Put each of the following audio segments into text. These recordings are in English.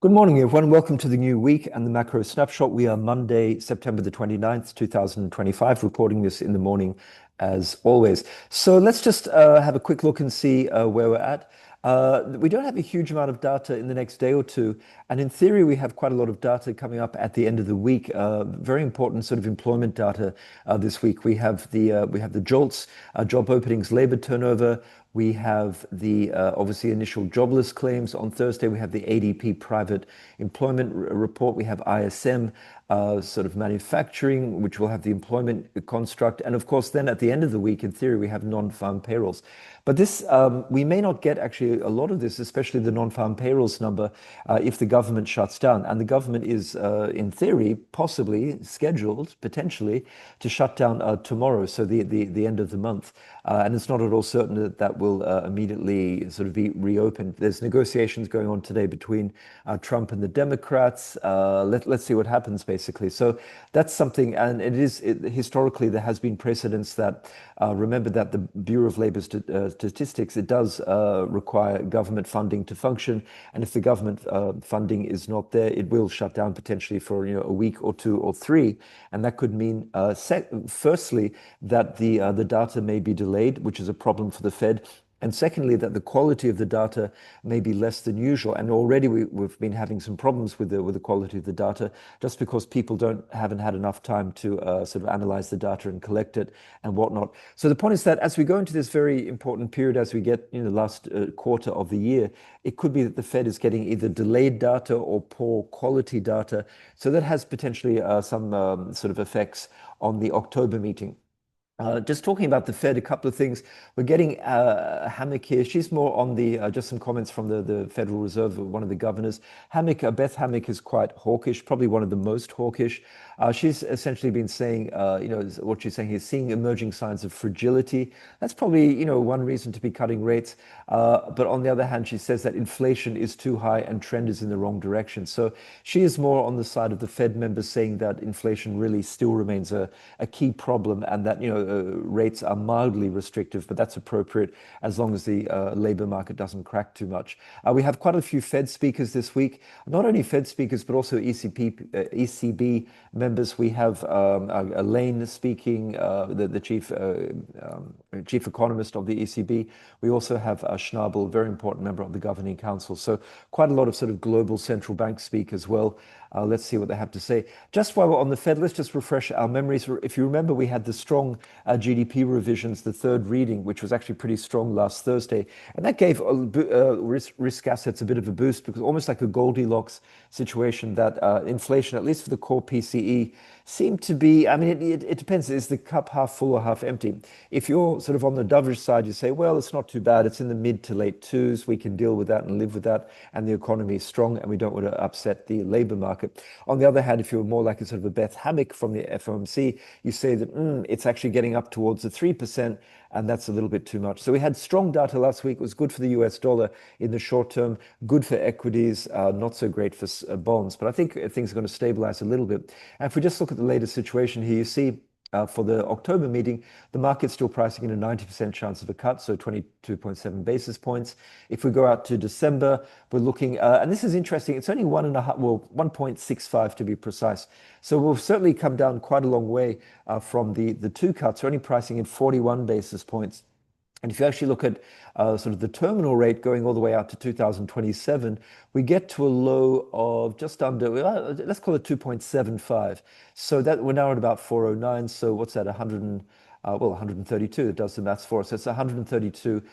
Good morning, everyone. Welcome to the new week and the macro snapshot. We are Monday, September the 29th, 2025, reporting this in the morning as always. So let's just have a quick look and see where we're at. We don't have a huge amount of data in the next day or two. And in theory, we have quite a lot of data coming up at the end of the week. Very important sort of employment data this week. We have the JOLTS, job openings, labor turnover. We have the obviously initial jobless claims on Thursday. We have the ADP private employment report. We have ISM sort of manufacturing, which will have the employment construct. And of course, then at the end of the week, in theory, we have non-farm payrolls. But this, we may not get actually a lot of this, especially the non-farm payrolls number, if the government shuts down. And the government is, in theory, possibly scheduled, potentially, to shut down tomorrow, so the end of the month. And it's not at all certain that that will immediately sort of be reopened. There's negotiations going on today between Trump and the Democrats. Let's see what happens, basically. So that's something, and historically, there has been precedence that, remember that the Bureau of Labor Statistics, it does require government funding to function. And if the government funding is not there, it will shut down potentially for a week or two or three. And that could mean, firstly, that the data may be delayed, which is a problem for the Fed. And secondly, that the quality of the data may be less than usual. And already we've been having some problems with the quality of the data, just because people haven't had enough time to sort of analyze the data and collect it and whatnot. So the point is that as we go into this very important period, as we get the last quarter of the year, it could be that the Fed is getting either delayed data or poor quality data. So that has potentially some sort of effects on the October meeting. Just talking about the Fed, a couple of things. We're getting Hammack here. She's more on the, just some comments from the Federal Reserve, one of the governors. Beth Hammack is quite hawkish, probably one of the most hawkish. She's essentially been saying, what she's saying is seeing emerging signs of fragility. That's probably, one reason to be cutting rates. But on the other hand, she says that inflation is too high and trend is in the wrong direction. So she is more on the side of the Fed members saying that inflation really still remains a key problem, and that, rates are mildly restrictive, but that's appropriate as long as the labor market doesn't crack too much. We have quite a few Fed speakers this week, not only Fed speakers, but also ECB members. We have Elaine speaking, the chief economist of the ECB. We also have Schnabel, very important member of the governing council. So quite a lot of sort of global central bank speak as well. Let's see what they have to say. Just while we're on the Fed, let's just refresh our memories. If you remember, we had the strong GDP revisions, the third reading, which was actually pretty strong last Thursday. And that gave risk assets a bit of a boost, because almost like a Goldilocks situation, that inflation, at least for the core PCE, seemed to be, I mean, it depends. Is the cup half full or half empty? If you're sort of on the dovish side, you say, well, it's not too bad. It's in the mid to late twos. We can deal with that and live with that. And the economy is strong, and we don't want to upset the labor market. On the other hand, if you're more like a sort of a Beth Hammack from the FOMC, you say that it's actually getting up towards the 3%, and that's a little bit too much. So we had strong data last week. It was good for the US dollar in the short term, good for equities, not so great for bonds. But I think things are going to stabilize a little bit. And if we just look at the latest situation here, you see for the October meeting, the market's still pricing in a 90% chance of a cut, so 22.7 basis points. If we go out to December, we're looking, and this is interesting, it's only 1.65 to be precise. So we'll certainly come down quite a long way from the two cuts. We're only pricing in 41 basis points. And if you actually look at sort of the terminal rate going all the way out to 2027, we get to a low of just under, let's call it 2.75. So that we're now at about 409. So what's that, 132, it does the maths for us. So it's 132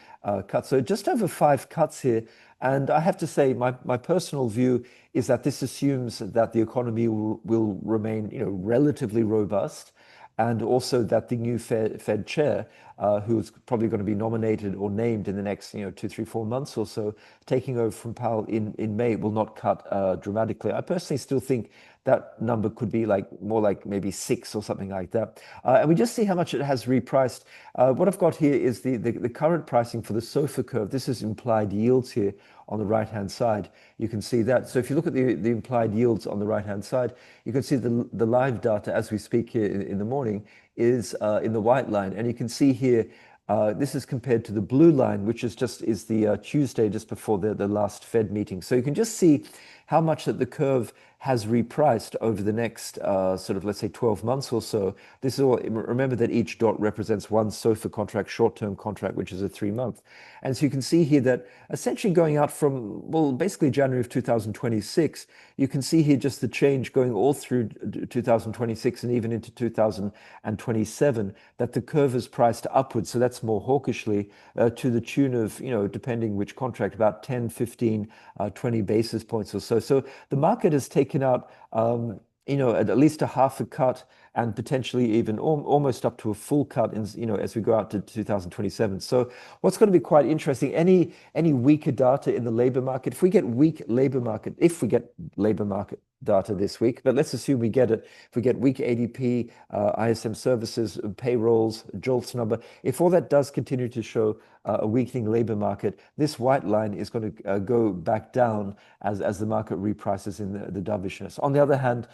cuts. So just over 5 cuts here. And I have to say, my personal view is that this assumes that the economy will remain, relatively robust. And also that the new Fed chair, who's probably going to be nominated or named in the next 2, 3, 4 months or so, taking over from Powell in May, will not cut dramatically. I personally still think that number could be more like maybe 6 or something like that. And we just see how much it has repriced. What I've got here is the current pricing for the SOFR curve. This is implied yields here on the right-hand side. You can see that. So if you look at the implied yields on the right-hand side, you can see the live data as we speak here in the morning is in the white line. And you can see here, this is compared to the blue line, which is the Tuesday just before the last Fed meeting. So you can just see how much that the curve has repriced over the next sort of, let's say, 12 months or so. This is all, remember that each dot represents one SOFR contract, short-term contract, which is a 3-month. And so you can see here that essentially going out from, well, basically January of 2026, you can see here just the change going all through 2026 and even into 2027, that the curve is priced upwards. So that's more hawkishly to the tune of, depending which contract, about 10, 15, 20 basis points or so. So the market has taken out, at least a half a cut and potentially even almost up to a full cut in, as we go out to 2027. So what's going to be quite interesting, any weaker data in the labor market, if we get labor market data this week, but let's assume we get it. If we get weak ADP, ISM services, payrolls, JOLTS number, if all that does continue to show a weakening labor market, this white line is going to go back down as the market reprices in the dovishness. On the other hand,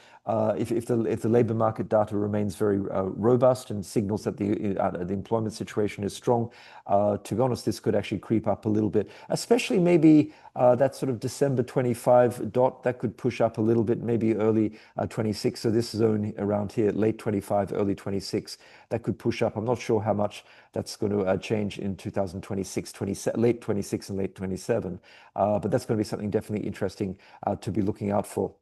if the labor market data remains very robust and signals that the employment situation is strong, to be honest, this could actually creep up a little bit, especially maybe that sort of December 25 dot that could push up a little bit, maybe early 26. So this zone around here, late 25, early 26, that could push up. I'm not sure how much that's going to change in 2026, late 26 and late 27. But that's going to be something definitely interesting to be looking out for.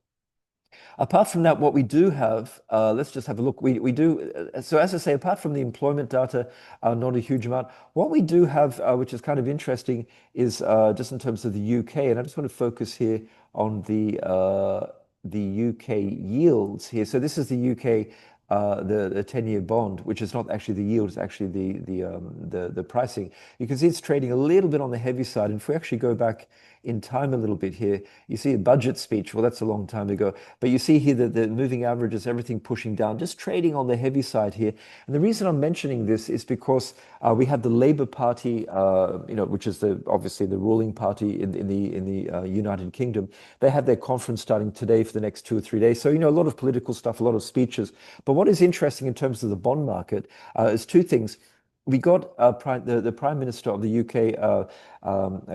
Apart from that, what we do have, let's just have a look. We do, so as I say, apart from the employment data, not a huge amount. What we do have, which is kind of interesting, is just in terms of the UK, and I just want to focus here on the UK yields here. So this is the UK, the 10-year bond, which is not actually the yield, it's actually the pricing. You can see it's trading a little bit on the heavy side. And if we actually go back in time a little bit here, you see a budget speech. Well, that's a long time ago. But you see here that the moving averages, everything pushing down, just trading on the heavy side here. And the reason I'm mentioning this is because we had the Labour Party, which is obviously the ruling party in the United Kingdom. They have their conference starting today for the next 2 or 3 days. So, a lot of political stuff, a lot of speeches. But what is interesting in terms of the bond market is two things. We got the Prime Minister of the UK,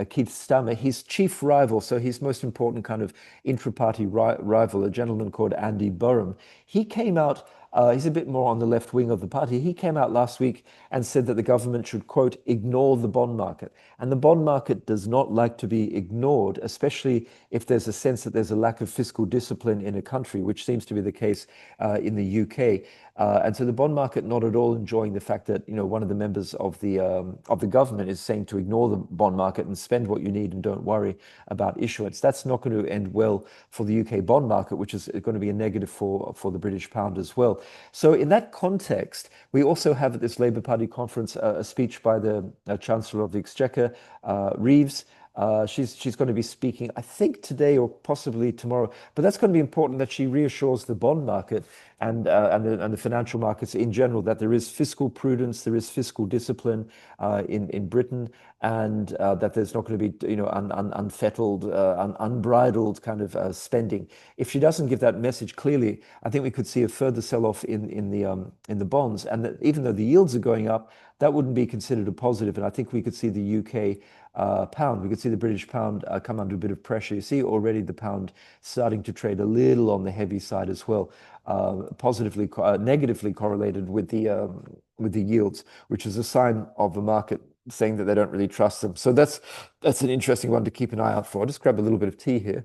Keith Starmer, his chief rival, so his most important kind of intra-party rival, a gentleman called Andy Burnham. He came out, he's a bit more on the left wing of the party. He came out last week and said that the government should, quote, ignore the bond market. And the bond market does not like to be ignored, especially if there's a sense that there's a lack of fiscal discipline in a country, which seems to be the case in the UK. And so the bond market not at all enjoying the fact that one of the members of the government is saying to ignore the bond market and spend what you need and don't worry about issuance. That's not going to end well for the UK bond market, which is going to be a negative for the British pound as well. So in that context, we also have at this Labour Party conference a speech by the Chancellor of the Exchequer, Reeves. She's going to be speaking, I think, today or possibly tomorrow. But that's going to be important that she reassures the bond market and the financial markets in general that there is fiscal prudence, there is fiscal discipline in Britain, and that there's not going to be unfettered, unbridled kind of spending. If she doesn't give that message clearly, I think we could see a further sell-off in the bonds, and that even though the yields are going up, that wouldn't be considered a positive. And I think we could see the UK pound. We could see the British pound come under a bit of pressure. You see already the pound starting to trade a little on the heavy side as well, negatively correlated with the yields, which is a sign of the market saying that they don't really trust them. So that's an interesting one to keep an eye out for. I'll just grab a little bit of tea here.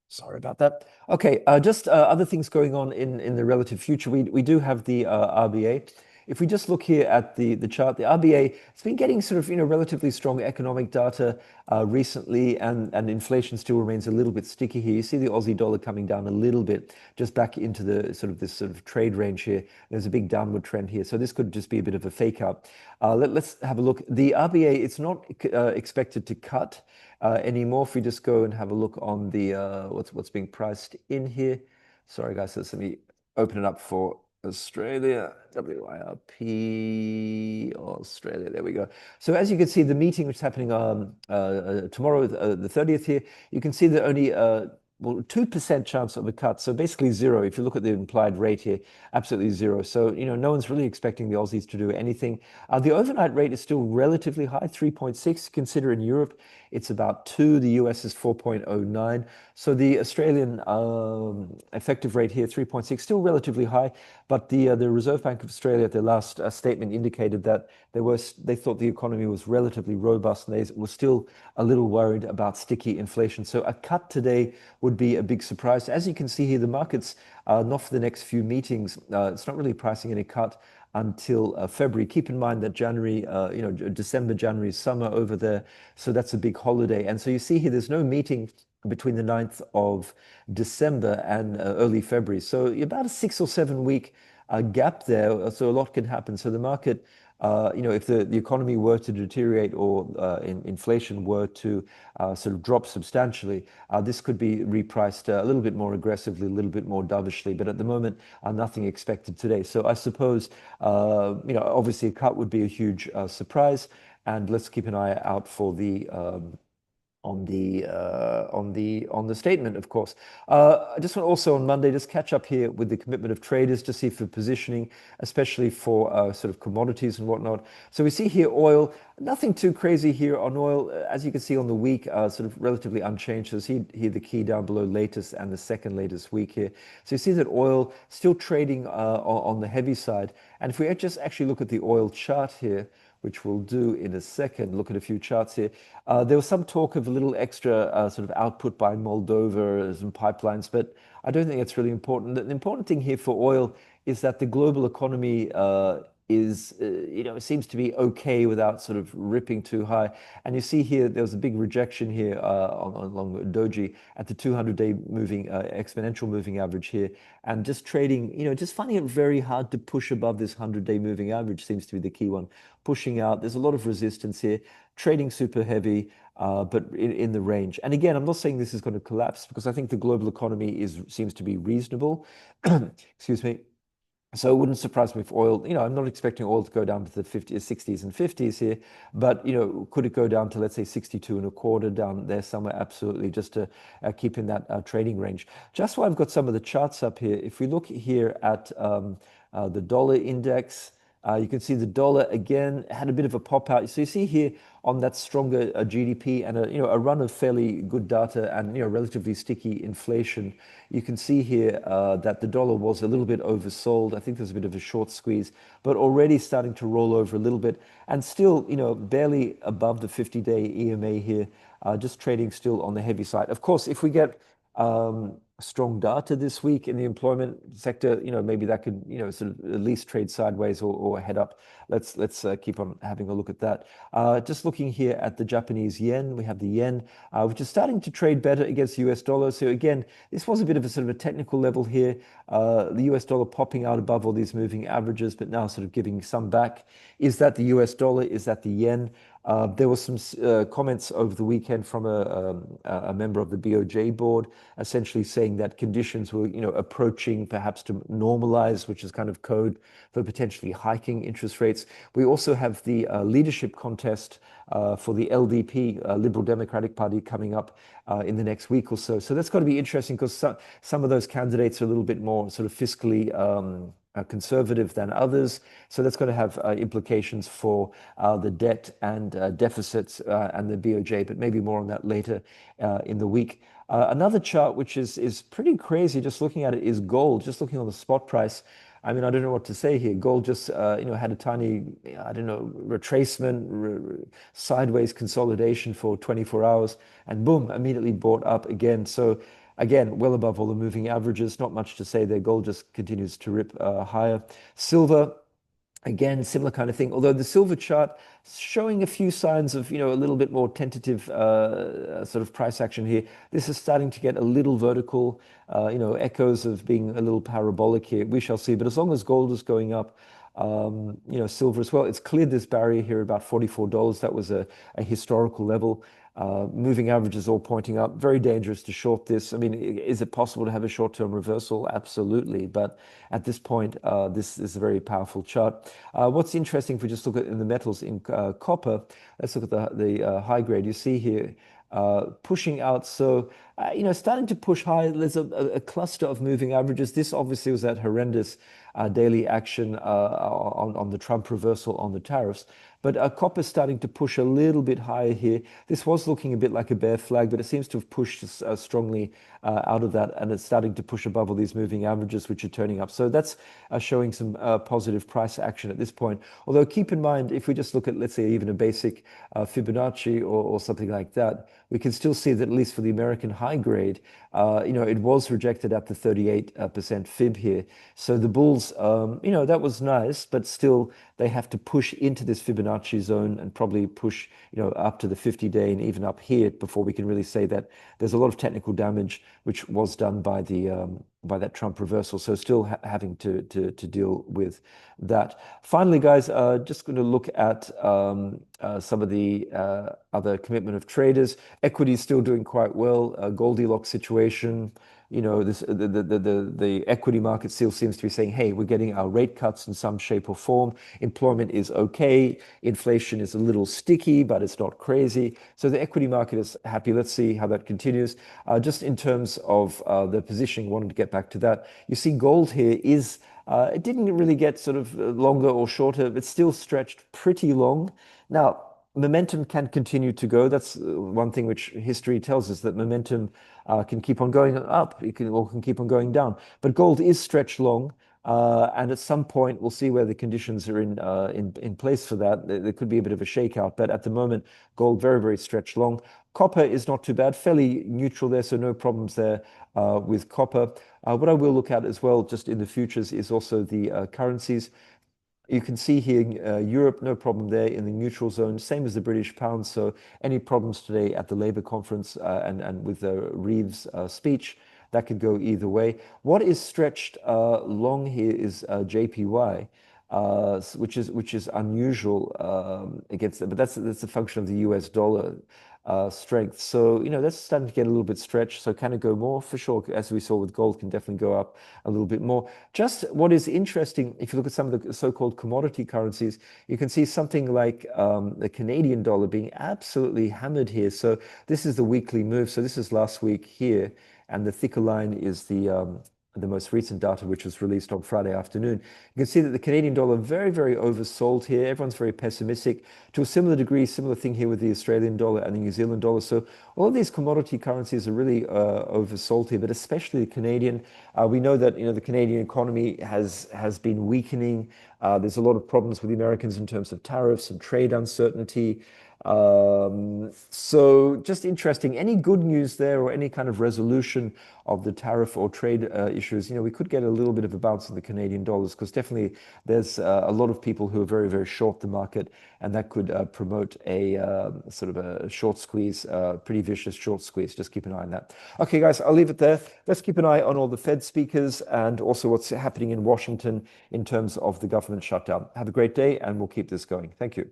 Sorry about that. Okay, just other things going on in the relative future. We do have the RBA. If we just look here at the chart, the RBA has been getting sort of relatively strong economic data recently, and inflation still remains a little bit sticky here. You see the Aussie dollar coming down a little bit, just back into this sort of trade range here. There's a big downward trend here, so this could just be a bit of a fake out. Let's have a look. The RBA, it's not expected to cut anymore. If we just go and have a look on the what's being priced in here. Sorry guys, so let me open it up for Australia, WIRP, Australia, there we go. So as you can see, the meeting which is happening tomorrow, the 30th here, you can see that only well, 2% chance of a cut. So basically zero. If you look at the implied rate here, absolutely zero. So, no one's really expecting the Aussies to do anything. The overnight rate is still relatively high, 3.6. Consider in Europe, it's about 2. The US is 4.09. So the Australian effective rate here, 3.6, still relatively high. But the Reserve Bank of Australia at their last statement indicated that they thought the economy was relatively robust, and they were still a little worried about sticky inflation. So a cut today would be a big surprise. As you can see here, the markets, not for the next few meetings. It's not really pricing any cut until February. Keep in mind that January, December, January is summer over there. So that's a big holiday. And so you see here, there's no meeting between the 9th of December and early February. So about a 6 or 7 week gap there. So a lot can happen. So the market, if the economy were to deteriorate or inflation were to sort of drop substantially, this could be repriced a little bit more aggressively, a little bit more dovishly. But at the moment, nothing expected today. So I suppose, obviously a cut would be a huge surprise. And let's keep an eye out for the on the statement, of course. I just want also on Monday just catch up here with the commitment of traders to see for positioning, especially for sort of commodities and whatnot. So we see here oil, nothing too crazy here on oil. As you can see on the week, sort of relatively unchanged. So see here the key down below latest and the second latest week here. So you see that oil still trading on the heavy side. And if we just actually look at the oil chart here, which we'll do in a second, look at a few charts here. There was some talk of a little extra sort of output by Moldova and pipelines, but I don't think it's really important. The important thing here for oil is that the global economy seems to be okay without sort of ripping too high. And you see here, there was a big rejection here along Doji at the 200-day moving exponential moving average here, and just trading, just finding it very hard to push above this 100-day moving average seems to be the key one. Pushing out, there's a lot of resistance here, trading super heavy, but in the range. And again, I'm not saying this is going to collapse because I think the global economy seems to be reasonable. Excuse me. So it wouldn't surprise me if oil, I'm not expecting oil to go down to the 50s, 60s and 50s here, but, could it go down to, let's say, 62 and a quarter down there somewhere? Absolutely, just to keep in that trading range. Just while I've got some of the charts up here, if we look here at the dollar index, you can see the dollar again had a bit of a pop out. So you see here on that stronger GDP and a run of fairly good data and relatively sticky inflation. You can see here that the dollar was a little bit oversold. I think there's a bit of a short squeeze, but already starting to roll over a little bit and still barely above the 50-day EMA here, just trading still on the heavy side. Of course, if we get strong data this week in the employment sector, maybe that could, sort of at least trade sideways or head up. Let's keep on having a look at that. Just looking here at the Japanese yen, we have the yen, which is starting to trade better against the US dollar. So again, this was a bit of a sort of a technical level here. The US dollar popping out above all these moving averages, but now sort of giving some back. Is that the US dollar? Is that the yen? There were some comments over the weekend from a member of the BOJ board, essentially saying that conditions were, approaching perhaps to normalize, which is kind of code for potentially hiking interest rates. We also have the leadership contest for the LDP, Liberal Democratic Party, coming up in the next week or so. So that's got to be interesting because some of those candidates are a little bit more sort of fiscally conservative than others. So that's going to have implications for the debt and deficits and the BOJ, but maybe more on that later in the week. Another chart, which is pretty crazy, just looking at it, is gold. Just looking on the spot price. I mean, I don't know what to say here. Gold just, had a tiny, retracement, sideways consolidation for 24 hours, and boom, immediately bought up again. So again, well above all the moving averages. Not much to say there. Gold just continues to rip higher. Silver, again, similar kind of thing. Although the silver chart showing a few signs of, a little bit more tentative sort of price action here. This is starting to get a little vertical, echoes of being a little parabolic here. We shall see. But as long as gold is going up, silver as well, it's cleared this barrier here about $44. That was a historical level. Moving averages all pointing up. Very dangerous to short this. I mean, is it possible to have a short-term reversal? Absolutely. But at this point, this is a very powerful chart. What's interesting, if we just look at in the metals in copper, let's look at the high grade. You see here, pushing out. So, starting to push high. There's a cluster of moving averages. This obviously was that horrendous daily action on the Trump reversal on the tariffs. But copper's starting to push a little bit higher here. This was looking a bit like a bear flag, but it seems to have pushed strongly out of that, and it's starting to push above all these moving averages, which are turning up. So that's showing some positive price action at this point. Although keep in mind, if we just look at, let's say, even a basic Fibonacci or something like that, we can still see that at least for the American high grade, it was rejected at the 38% fib here. So the bulls, that was nice, but still they have to push into this Fibonacci zone and probably push, up to the 50-day and even up here before we can really say that there's a lot of technical damage which was done by by that Trump reversal. So still having to deal with that. Finally, guys, just going to look at some of the other commitment of traders. Equity is still doing quite well. Goldilocks situation. The equity market still seems to be saying, hey, we're getting our rate cuts in some shape or form. Employment is okay. Inflation is a little sticky, but it's not crazy. So the equity market is happy. Let's see how that continues. Just in terms of the positioning, wanted to get back to that. You see gold here is, it didn't really get sort of longer or shorter. It's still stretched pretty long. Now, momentum can continue to go. That's one thing which history tells us, that momentum can keep on going up, or can keep on going down. But gold is stretched long, and at some point we'll see where the conditions are in place for that. There could be a bit of a shakeout, but at the moment, gold very, very stretched long. Copper is not too bad, fairly neutral there, so no problems there with copper. What I will look at as well, just in the futures, is also the currencies. You can see here, Europe, no problem there in the neutral zone, same as the British pound. So any problems today at the Labour conference and with Reeves' speech, that could go either way. What is stretched long here is JPY, which is unusual against it, but that's a function of the US dollar strength. So, that's starting to get a little bit stretched. So can it go more? For sure, as we saw with gold, can definitely go up a little bit more. Just what is interesting, if you look at some of the so-called commodity currencies, you can see something like the Canadian dollar being absolutely hammered here. So this is the weekly move. So this is last week here, and the thicker line is the most recent data, which was released on Friday afternoon. You can see that the Canadian dollar very, very oversold here. Everyone's very pessimistic. To a similar degree, similar thing here with the Australian dollar and the New Zealand dollar. So all of these commodity currencies are really oversold here, but especially the Canadian. We know that the Canadian economy has been weakening. There's a lot of problems with the Americans in terms of tariffs and trade uncertainty. So just interesting. Any good news there or any kind of resolution of the tariff or trade issues, we could get a little bit of a bounce in the Canadian dollars, because definitely there's a lot of people who are very, very short the market, and that could promote a sort of a short squeeze, pretty vicious short squeeze. Just keep an eye on that. Okay, guys, I'll leave it there. Let's keep an eye on all the Fed speakers and also what's happening in Washington in terms of the government shutdown. Have a great day, and we'll keep this going. Thank you.